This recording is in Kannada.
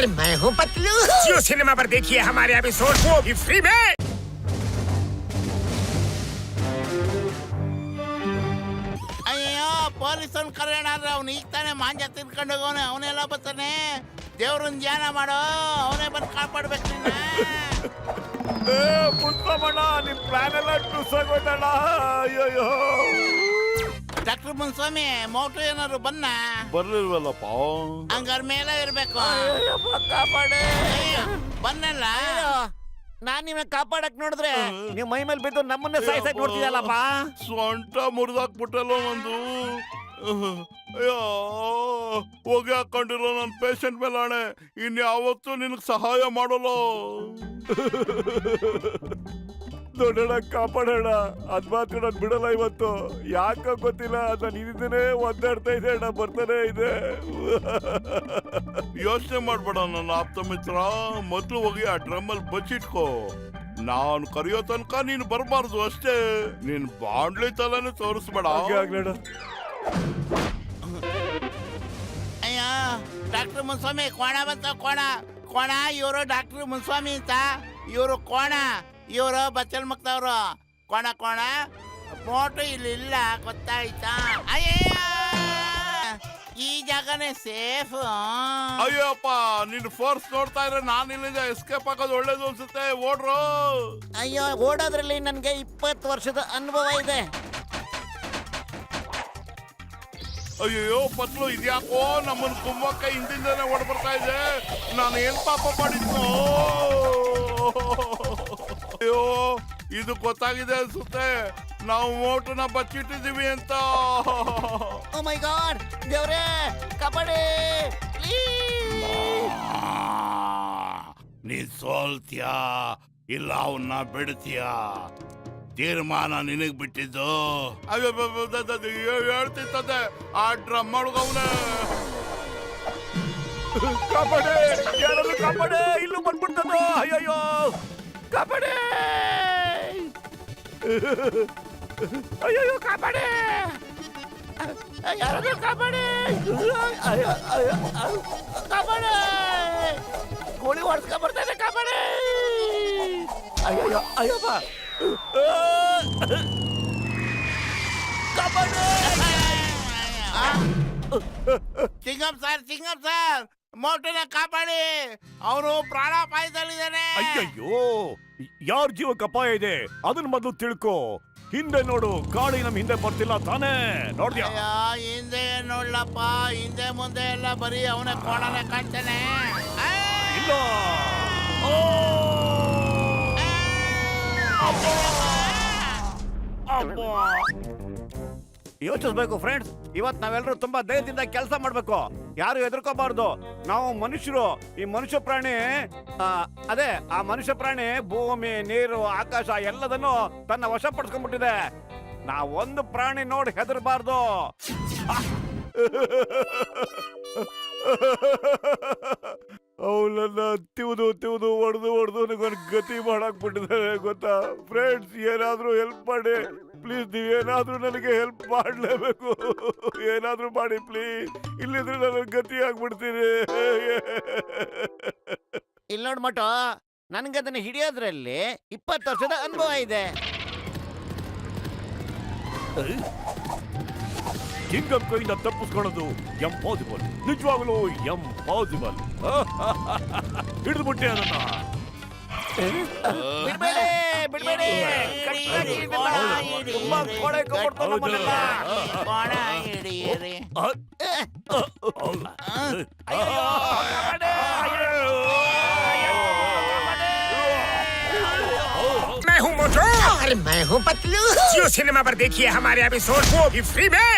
और मैं हूँ पतलू। जियो सिनेमा पर देखिए हमारे एपिसोड वो भी फ्री में। ಅಯ್ಯೋ ಪೊಲೀಸನ್ ಕರೆಯೋಣ ಅವ್ನು ಈಗ ತಾನೇ ಮಾಂಜ ತಿನ್ಕೊಂಡು ಹೋಗೋನೆ. ಅವನೆಲ್ಲ ಬರ್ತಾನೆ. ದೇವ್ರನ್ ಧ್ಯಾನ ಮಾಡೋ, ಅವನೇ ಬಂದು ಕಾಪಾಡ್ಬೇಕು ನಿನ್ನ. ಮುತ್ತಮಣ್ಣ ನಿಮ್ ಪ್ಲಾನ್ ಎಲ್ಲ ಟುಸ್ಸಾಗೋಯ್ತಣ್ಣ. ಅಯ್ಯೋ ಡಾಕ್ಟರ್ ಮುನ್ಸ್ವಾಮಿ ಮೋಟು ಏನಾದ್ರು ಬನ್ನ ಬರ್ಲಿಲ್ವಲ್ಲಪ್ಪ. ಹಂಗಾರ ಮೇಲೆ ಇರ್ಬೇಕು. ಕಾಪಾಡೆ ಬನ್ನಲ್ಲ. ನಾನ್ ನಿಮ್ನ ಕಾಪಾಡಕ್ ನೋಡಿದ್ರೆ ನೀವ್ ಮೈ ಮೇಲೆ ಬಿದ್ದು ನಮ್ಮನ್ನೇ ಸಾಯ್ಸಕ್ ನೋಡ್ತಿದಲ್ಲಪ್ಪ. ಸೊಂಟ ಮುರಿದಾಕ್ಬಿಟ್ಟಲ್ಲ ಒಂದು. ಅಯ್ಯೋ ಹೋಗಿ ಹಾಕೊಂಡಿರೋ ನನ್ನ ಪೇಷಂಟ್ ಮೇಲೆ ಆಣೆ ಇನ್ಯಾವತ್ತೂ ನಿನಗೆ ಸಹಾಯ ಮಾಡಲ್ಲ. ದೊಡ್ಡಣ್ಣ ಕಾಪಾಡೋಣ, ಅದ್ ಮಾತ್ರ ನಾನು ಬಿಡಲ್ಲ ಇವತ್ತು. ಯಾಕ ಗೊತ್ತಿಲ್ಲ, ನಾನು ಇದನ್ನೇ ಒದ್ದಾಡ್ತಾ ಇದೆ ಅಣ್ಣ, ಬರ್ತಾನೆ ಇದೆ. ಯೋಚನೆ ಮಾಡ್ಬೇಡ ನನ್ನ ಆಪ್ತ ಮಿತ್ರ. ಮೊದ್ಲು ಹೋಗಿ ಆ ಡ್ರಮ್ಮಲ್ಲಿ ಬಚ್ಚಿಟ್ಕೋ. ನಾನು ಕರೆಯೋ ತನಕ ನೀನು ಬರಬಾರ್ದು ಅಷ್ಟೇ. ನೀನ್ ಬಾಂಡ್ಲಿ ತಲನೇ ತೋರಿಸ್ಬೇಡ. ಅಯ್ಯೋ ಡಾಕ್ಟರ್ ಮುನ್ಸ್ವಾಮಿ ಕೋಣ ಬಂತ. ಕೋಣ ಇವರು ಡಾಕ್ಟರ್ ಮುನ್ಸ್ವಾಮಿ ಅಂತ. ಇವರು ಕೋಣ, ಇವರು ಬಚ್ಚಲ್ ಮಕ್ತವ್ರು. ಕೋಣ ಮೋಟು ಇಲ್ಲಿ ಇಲ್ಲ, ಗೊತ್ತಾಯ್ತಾ? ಅಯ್ಯ ಈ ಜಾಗನೇ ಸೇಫ್. ಅಯ್ಯಪ್ಪ ನಿನ್ ಫೋರ್ಸ್ ನೋಡ್ತಾ ಇದ್ರೆ ನಾನು ಇಲ್ಲಿಂದ ಎಸ್ಕೇಪ್ ಆಗೋದು ಒಳ್ಳೇದು ಅನ್ಸುತ್ತೆ. ಓಡ್ರು. ಅಯ್ಯೋ ಓಡೋದ್ರಲ್ಲಿ ನನ್ಗೆ 20 ವರ್ಷದ ಅನುಭವ ಇದೆ. ಅಯ್ಯೋ ಪತ್ಲು ಇದ್ಯಾಕೋ ನಮ್ಮನ್ನ ಕುಂಭಕ್ಕ ಹಿಂದಿಂದನೇ ಓಡ್ಬರ್ತಾ ಇದೆ. ನಾನು ಏನ್ ಪಾಪ ಮಾಡಿದ್ನು? ಅಯ್ಯೋ ಇದು ಗೊತ್ತಾಗಿದೆ ಅನ್ಸುತ್ತೆ. ನಾವು ಮೋಟುನ ಬಚ್ಚಿಟ್ಟಿದೀವಿ ಅಂತ. ಓ ಮೈ ಗಾಡ್, ದೇವ್ರೇ ಕಾಪಾಡಿ ನೀನ್ ಸೋಲ್ತೀಯಾ ಇಲ್ಲ ಅವನ್ನ ಬಿಡ್ತೀಯಾ? ತೀರ್ಮಾನ ನಿನಗ್ ಬಿಟ್ಟಿದ್ದು. ಹೇಳ್ತಿರ್ತದೆ ಆ ಡ್ರಮ್ ಮಾಡ್ಗವ್ನೆ. ಕಾಪಾಡೆ, ಯಾರಾದ್ರೂ ಕಾಪಾಡೆ, ಇಲ್ಲೂ ಬಂದ್ಬಿಡ್ತದ. ಅಯ್ಯಯ್ಯೋ ಕಾಪಾಡೆ, ಅಯ್ಯೋ ಕಾಪಾಡೆ, ಯಾರಾದ್ರೂ ಕಾಪಾಡೆ, ಕಾಪಾಡೆ, ಗೋಳಿ ಹೊಡ್ಸ್ಕೊ ಬರ್ತಾನೆ, ಕಾಪಾಡೆ. ಅಯ್ಯಯ್ಯೋ ಅಯ್ಯಪ್ಪ, ಚಿಂಗಂ ಸರ್ ಮೋಟುನ ಕಾಪಾಡಿ. ಅವನು ಪ್ರಾಣಾಪಾಯದಲ್ಲಿದ್ದಾನೆ. ಅಯ್ಯಯ್ಯೋ ಯಾರ ಜೀವಕ್ಕೆ ಅಪಾಯ ಇದೆ ಅದನ್ನ ಮೊದಲು ತಿಳ್ಕೊ. ಹಿಂದೆ ನೋಡು, ಗಾಳಿ ನಮ್ ಹಿಂದೆ ಬರ್ತಿಲ್ಲ ತಾನೇ? ನೋಡ್ದ್ಯಾ? ಹಿಂದೆ ನೋಡ್ಲಪ್ಪ, ಹಿಂದೆ ಮುಂದೆ ಎಲ್ಲ ಬರೀ ಅವನೇ ಕೋಣನೆ ಕಾಣ್ತಾನೆ. ಇಲ್ಲ ಯೋಚಿಸ್ಬೇಕು ಫ್ರೆಂಡ್ಸ್. ಇವತ್ ನಾವೆಲ್ಲರೂ ತುಂಬಾ ಧೈರ್ಯದಿಂದ ಕೆಲಸ ಮಾಡ್ಬೇಕು. ಯಾರು ಹೆದರ್ಕೋಬಾರ್ದು. ನಾವು ಮನುಷ್ಯರು. ಈ ಮನುಷ್ಯ ಪ್ರಾಣಿ ಅದೇ ಆ ಮನುಷ್ಯ ಪ್ರಾಣಿ ಭೂಮಿ, ನೀರು, ಆಕಾಶ ಎಲ್ಲದನ್ನು ತನ್ನ ವಶಪಡಿಸ್ಕೊಂಡ್ಬಿಟ್ಟಿದೆ. ನಾವೊಂದು ಪ್ರಾಣಿ ನೋಡಿ ಹೆದರ್ಬಾರ್ದು. ಅವಳನ್ನ ತಿವ್ದು ಹೊಡೆದು ನನಗೊಂದು ಗತಿ ಮಾಡಾಕ್ಬಿಟ್ಟಿದ್ದಾರೆ ಗೊತ್ತಾ? ಫ್ರೆಂಡ್ಸ್ ಏನಾದ್ರೂ ಹೆಲ್ಪ್ ಮಾಡಿ ಪ್ಲೀಸ್. ನೀವೇನಾದ್ರೂ ನನಗೆ ಹೆಲ್ಪ್ ಮಾಡ್ಲೇಬೇಕು. ಏನಾದ್ರೂ ಮಾಡಿ ಪ್ಲೀಸ್, ಇಲ್ಲಿದ್ರೆ ನನಗೆ ಗತಿ ಆಗ್ಬಿಡ್ತೀನಿ. ಇಲ್ಲಿ ನೋಡ್ ಮಟು, ನನ್ಗೆ ಅದನ್ನ ಹಿಡಿಯೋದ್ರಲ್ಲಿ 20 ವರ್ಷದ ಅನುಭವ ಇದೆ. ಚಿಂಗಂ ಕೈಯಿಂದ ತಪ್ಪಿಸ್ಕೊಳ್ಳೋದು ಎಂಪಾಸಿಬಲ್, ನಿಜವಾಗ್ಲೂ ಎಂಪಾಸಿಬಲ್. ಹಿಡಿದ್ಬಿಟ್ಟೆ ಅದನ್ನ. ಬಿಡ್ಬೇಡಿ. ತುಂಬಾ ಕೊಡೆ ಕೊಡ್ತಾನೆ ನಮ್ಮನ್ನೆಲ್ಲ. ಕೋಣ ಹಿಡಿಯಿರಿ. मैं हूँ मोटू और मैं हूँ पतलू। जियो सिनेमा पर देखिए हमारे एपिसोड वो भी फ्री में।